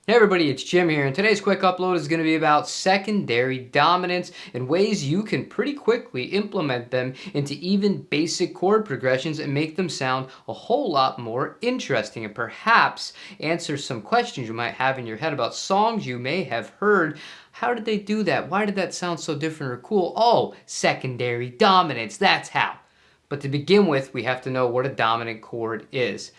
Hey everybody, it's Jim here, and today's quick upload is going to be about secondary dominants and ways you can pretty quickly implement them into even basic chord progressions and make them sound a whole lot more interesting, and perhaps answer some questions you might have in your head about songs you may have heard. How did they do that? Why did that sound so different or cool? Oh, secondary dominants, that's how. But to begin with, we have to know what a dominant chord is.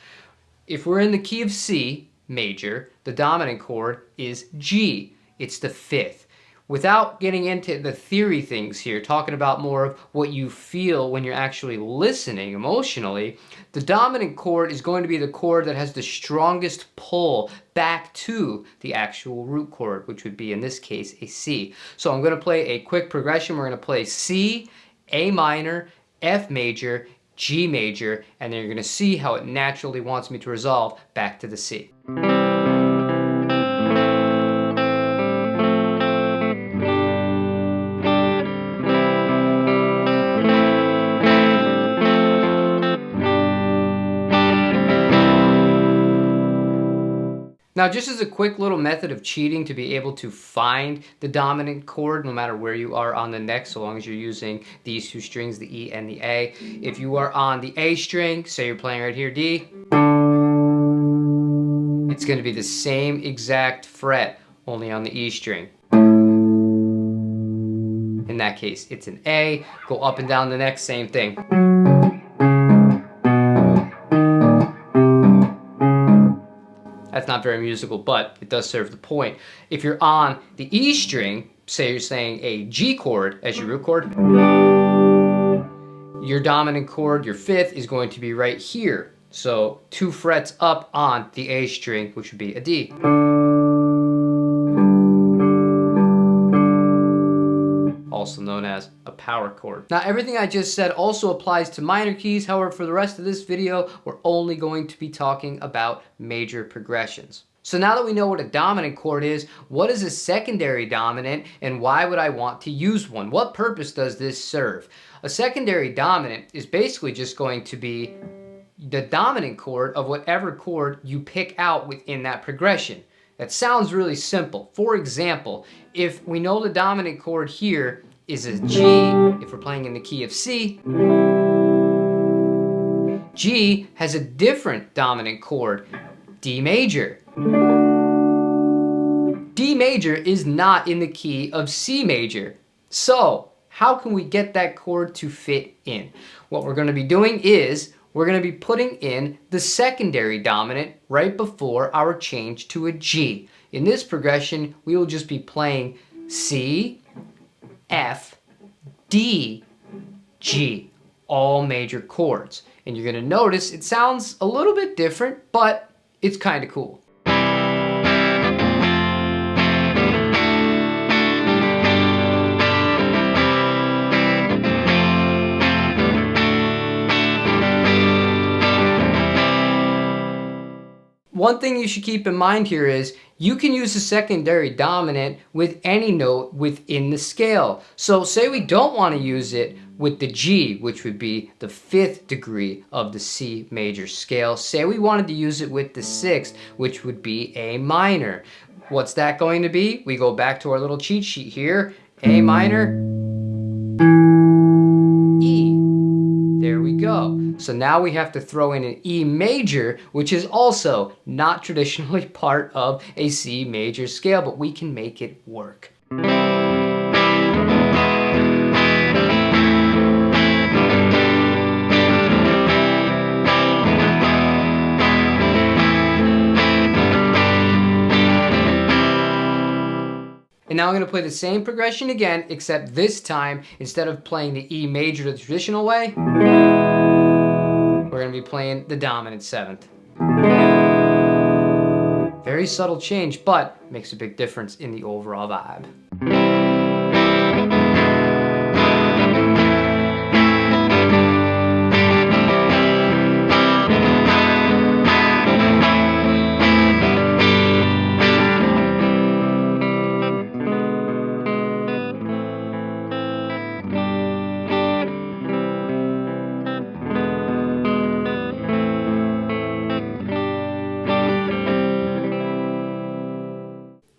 If we're in the key of C major, the dominant chord is G. It's the fifth. Without getting into the theory things here, talking about more of what you feel when you're actually listening emotionally, the dominant chord is going to be the chord that has the strongest pull back to the actual root chord, which would be in this case a C. So I'm going to play a quick progression. We're going to play C, A minor, F major, G major, and then you're going to see how it naturally wants me to resolve back to the C. Now, just as a quick little method of cheating to be able to find the dominant chord, no matter where you are on the neck, so long as you're using these two strings, the E and the A. If you are on the A string, say you're playing right here, D, it's going to be the same exact fret, only on the E string. In that case, it's an A. Go up and down the neck, same thing. That's not very musical, but it does serve the point. If you're on the E string, say you're saying a G chord as your root chord, your dominant chord, your fifth, is going to be right here. So 2 frets up on the A string, which would be a D. Also known as a power chord. Now, everything I just said also applies to minor keys. However, for the rest of this video, we're only going to be talking about major progressions. So now that we know what a dominant chord is, what is a secondary dominant, and why would I want to use one? What purpose does this serve? A secondary dominant is basically just going to be the dominant chord of whatever chord you pick out within that progression. That sounds really simple. For example, if we know the dominant chord here is a G, if we're playing in the key of C, G has a different dominant chord, D major. D major is not in the key of C major. So, how can we get that chord to fit in? What we're going to be doing is we're going to be putting in the secondary dominant right before our change to a G. In this progression, we will just be playing C, F, D, G, all major chords. And you're going to notice it sounds a little bit different, but it's kind of cool. One thing you should keep in mind here is you can use a secondary dominant with any note within the scale. So say we don't want to use it with the G, which would be the 5th degree of the C major scale. Say we wanted to use it with the 6th, which would be A minor. What's that going to be? We go back to our little cheat sheet here. A minor, E. There we go. So now we have to throw in an E major, which is also not traditionally part of a C major scale, but we can make it work. And now I'm going to play the same progression again, except this time, instead of playing the E major the traditional way, we're going to be playing the dominant 7th. Very subtle change, but makes a big difference in the overall vibe.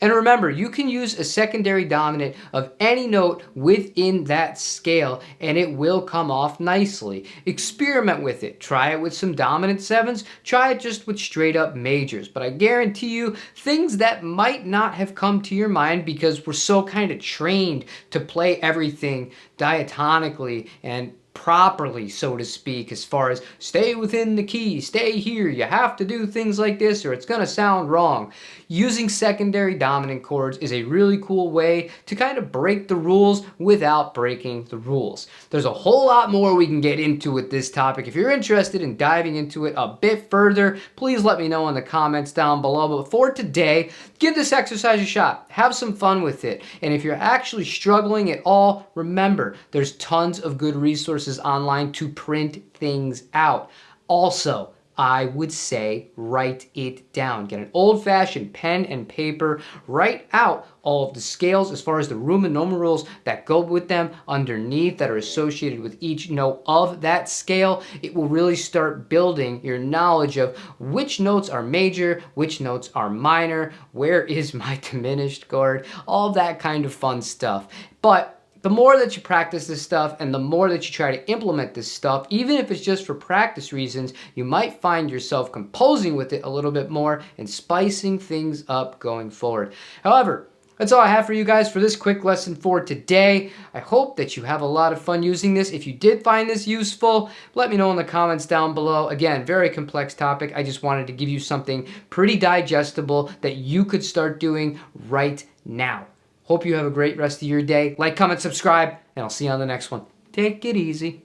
And remember, you can use a secondary dominant of any note within that scale and it will come off nicely. Experiment with it. Try it with some dominant sevens. Try it just with straight up majors. But I guarantee you, things that might not have come to your mind because we're so kind of trained to play everything diatonically and properly, so to speak, as far as stay within the key, stay here, you have to do things like this or it's going to sound wrong. Using secondary dominant chords is a really cool way to kind of break the rules without breaking the rules. There's a whole lot more we can get into with this topic. If you're interested in diving into it a bit further, please let me know in the comments down below. But for today, give this exercise a shot. Have some fun with it. And if you're actually struggling at all, remember, there's tons of good resources online to print things out. Also, I would say write it down. Get an old-fashioned pen and paper. Write out all of the scales as far as the Roman numerals that go with them underneath that are associated with each note of that scale. It will really start building your knowledge of which notes are major, which notes are minor, where is my diminished chord, all that kind of fun stuff. But the more that you practice this stuff and the more that you try to implement this stuff, even if it's just for practice reasons, you might find yourself composing with it a little bit more and spicing things up going forward. However, that's all I have for you guys for this quick lesson for today. I hope that you have a lot of fun using this. If you did find this useful, let me know in the comments down below. Again, very complex topic. I just wanted to give you something pretty digestible that you could start doing right now. Hope you have a great rest of your day. Like, comment, subscribe, and I'll see you on the next one. Take it easy.